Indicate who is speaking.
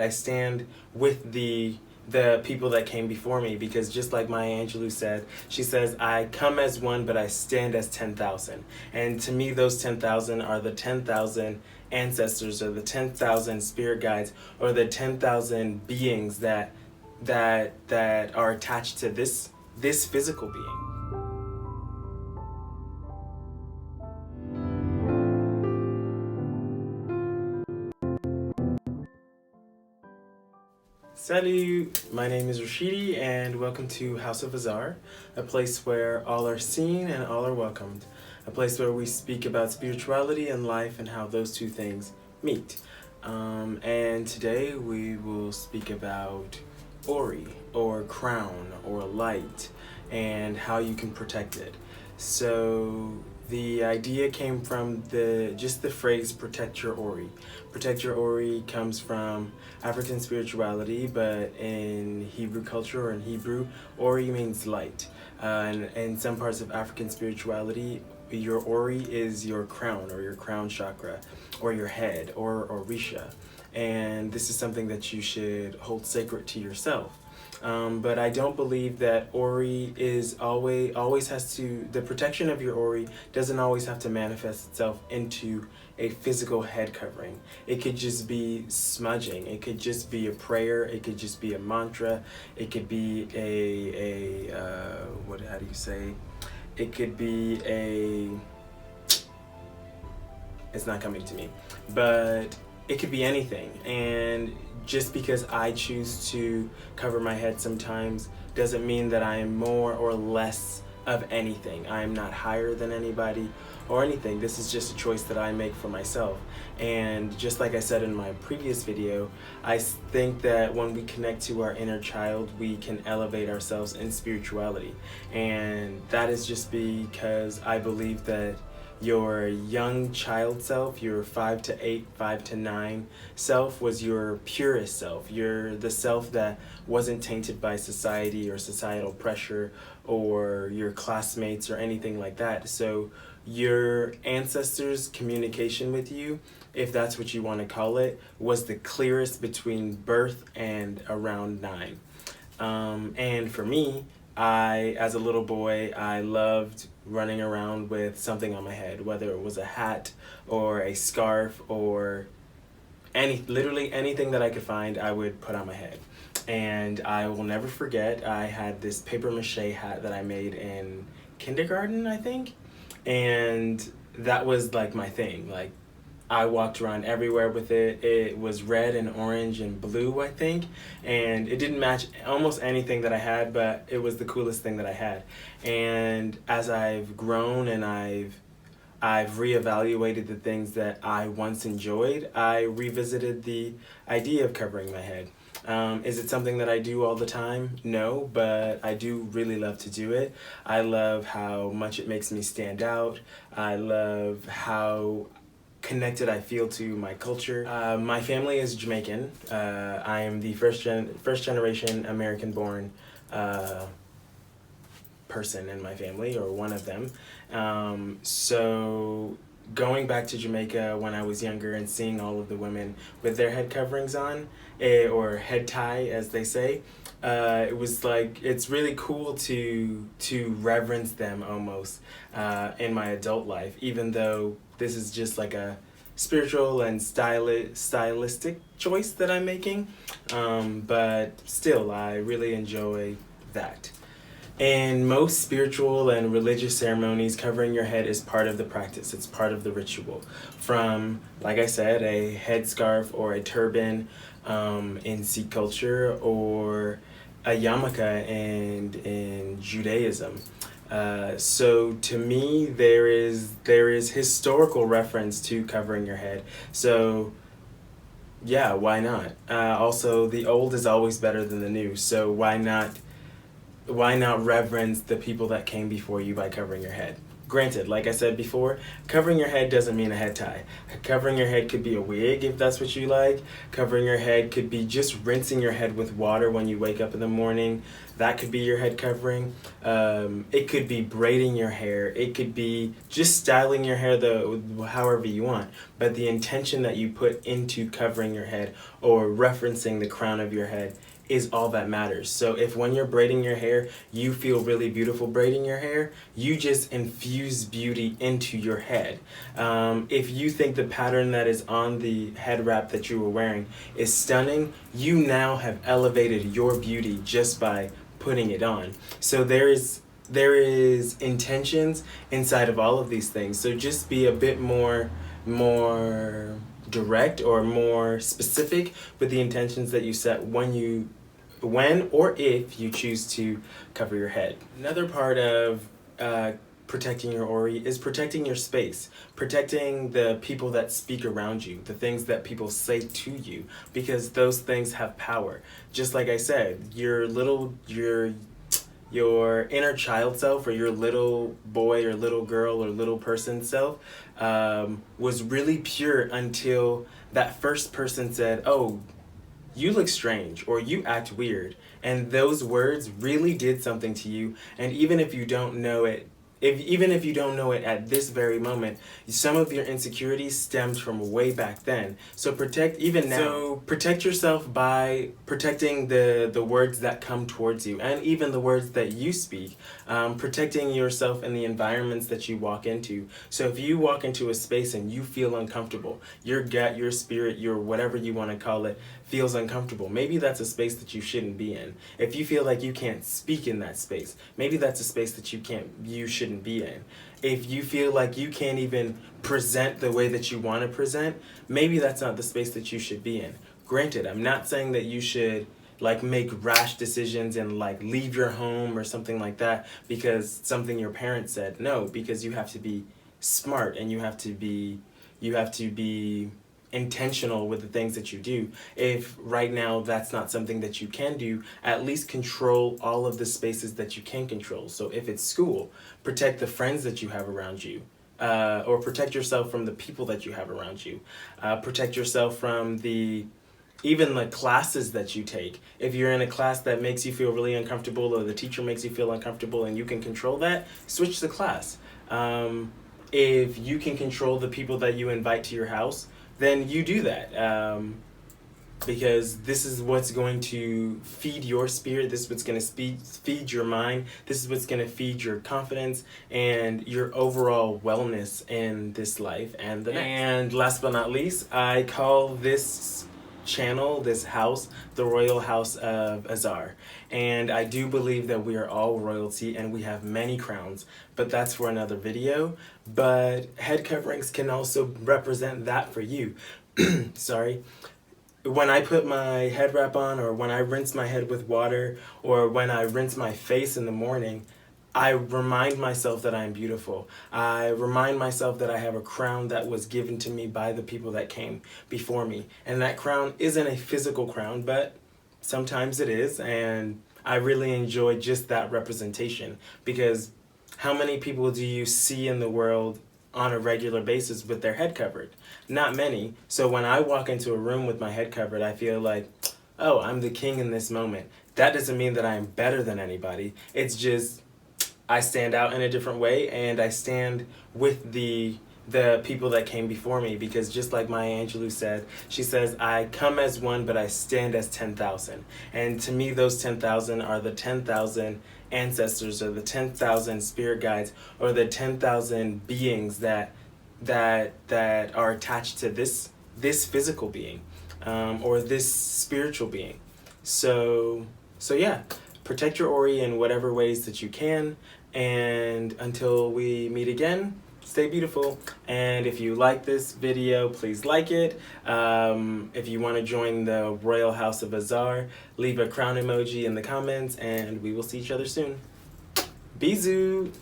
Speaker 1: I stand with the people that came before me, because just like Maya Angelou said, she says, I come as one, but I stand as 10,000. And to me, those 10,000 are the 10,000 ancestors, or the 10,000 spirit guides, or the 10,000 beings that are attached to this physical being. Salut! My name is Rashidi, and welcome to House of Azarh, a place where all are seen and all are welcomed, a place where we speak about spirituality and life and how those two things meet. And today we will speak about Ori, or crown, or light, and how you can protect it. So the idea came from just the phrase protect your Ori. Protect your Ori comes from African spirituality, but in Hebrew culture, or in Hebrew, Ori means light. And in some parts of African spirituality, your Ori is your crown, or your crown chakra, or your head, or Orisha. And this is something that you should hold sacred to yourself. But I don't believe that Ori is always has to, the protection of your Ori doesn't always have to manifest itself into a physical head covering. It could just be smudging. It could just be a prayer. It could just be a mantra. It could be how do you say? It could be it's not coming to me, but it could be anything. And just because I choose to cover my head sometimes doesn't mean that I am more or less of anything. I am not higher than anybody or anything. This is just a choice that I make for myself. And just like I said in my previous video, I think that when we connect to our inner child, we can elevate ourselves in spirituality. And that is just because I believe that your young child self, your 5 to 8, 5 to 9 self, was your purest self. You're the self that wasn't tainted by society or societal pressure or your classmates or anything like that. So your ancestors' communication with you, if that's what you want to call it, was the clearest between birth and around 9. And for me, as a little boy, I loved running around with something on my head, whether it was a hat or a scarf or literally anything that I could find, I would put on my head. And I will never forget, I had this paper mache hat that I made in kindergarten, I think. And that was like my thing. Like, I walked around everywhere with it. It was red and orange and blue, I think, and it didn't match almost anything that I had, but it was the coolest thing that I had. And as I've grown and I've reevaluated the things that I once enjoyed, I revisited the idea of covering my head. Is it something that I do all the time? No, but I do really love to do it. I love how much it makes me stand out. I love how connected I feel to my culture. My family is Jamaican. I am the first generation American born person in my family, or one of them. So going back to Jamaica when I was younger and seeing all of the women with their head coverings on, or head tie as they say, it was like, it's really cool to reverence them almost in my adult life, even though this is just like a spiritual and stylistic choice that I'm making, but still I really enjoy that. In most spiritual and religious ceremonies, covering your head is part of the practice. It's part of the ritual. From, like I said, a headscarf or a turban in Sikh culture, or a yarmulke in Judaism. So to me, there is historical reference to covering your head. So yeah, why not? Also, the old is always better than the new. So why not reverence the people that came before you by covering your head? Granted, like I said before, covering your head doesn't mean a head tie. Covering your head could be a wig if that's what you like. Covering your head could be just rinsing your head with water when you wake up in the morning. That could be your head covering. It could be braiding your hair. It could be just styling your hair however you want. But the intention that you put into covering your head or referencing the crown of your head is all that matters. So if when you're braiding your hair, you feel really beautiful braiding your hair, you just infuse beauty into your head. If you think the pattern that is on the head wrap that you were wearing is stunning, you now have elevated your beauty just by putting it on. So there is intentions inside of all of these things. So just be a bit more direct or more specific with the intentions that you set when or if you choose to cover your head. Another part of protecting your Ori is protecting your space, protecting the people that speak around you, the things that people say to you, because those things have power. Just like I said, your inner child self, or your little boy or little girl or little person self was really pure until that first person said, "Oh, you look strange," or "you act weird." And those words really did something to you. And even if you don't know it, even if you don't know it at this very moment, some of your insecurities stemmed from way back then. So protect yourself by protecting the words that come towards you, and even the words that you speak. Protecting yourself in the environments that you walk into. So if you walk into a space and you feel uncomfortable, your gut, your spirit, your whatever you want to call it, feels uncomfortable, maybe that's a space that you shouldn't be in. If you feel like you can't speak in that space, maybe that's a space that you shouldn't be in. If you feel like you can't even present the way that you want to present, maybe that's not the space that you should be in. Granted, I'm not saying that you should like make rash decisions and like leave your home or something like that because something your parents said. No, because you have to be smart and you have to be intentional with the things that you do. If right now that's not something that you can do, at least control all of the spaces that you can control. So if it's school, protect the friends that you have around you. Or protect yourself from the people that you have around you. Protect yourself from even the classes that you take. If you're in a class that makes you feel really uncomfortable, or the teacher makes you feel uncomfortable and you can control that, switch the class. If you can control the people that you invite to your house, then you do that. Because this is what's going to feed your spirit, this is what's going to feed your mind, this is what's going to feed your confidence and your overall wellness in this life and the next. And last but not least, I call this channel, this house, the Royal House of Azarh. And I do believe that we are all royalty and we have many crowns, but that's for another video. But head coverings can also represent that for you. Sorry. When I put my head wrap on, or when I rinse my head with water, or when I rinse my face in the morning, I remind myself that I am beautiful. I remind myself that I have a crown that was given to me by the people that came before me. And that crown isn't a physical crown, but sometimes it is. And I really enjoy just that representation, because how many people do you see in the world on a regular basis with their head covered? Not many. So when I walk into a room with my head covered, I feel like, oh, I'm the king in this moment. That doesn't mean that I am better than anybody. It's just I stand out in a different way, and I stand with the people that came before me, because just like Maya Angelou said, she says, I come as one, but I stand as 10,000. And to me, those 10,000 are the 10,000 ancestors, or the 10,000 spirit guides, or the 10,000 beings that are attached to this physical being, or this spiritual being. So yeah, protect your Ori in whatever ways that you can. And until we meet again, stay beautiful. And if you like this video, please like it. If you want to join the Royal House of Azarh, leave a crown emoji in the comments, and we will see each other soon. Bisous!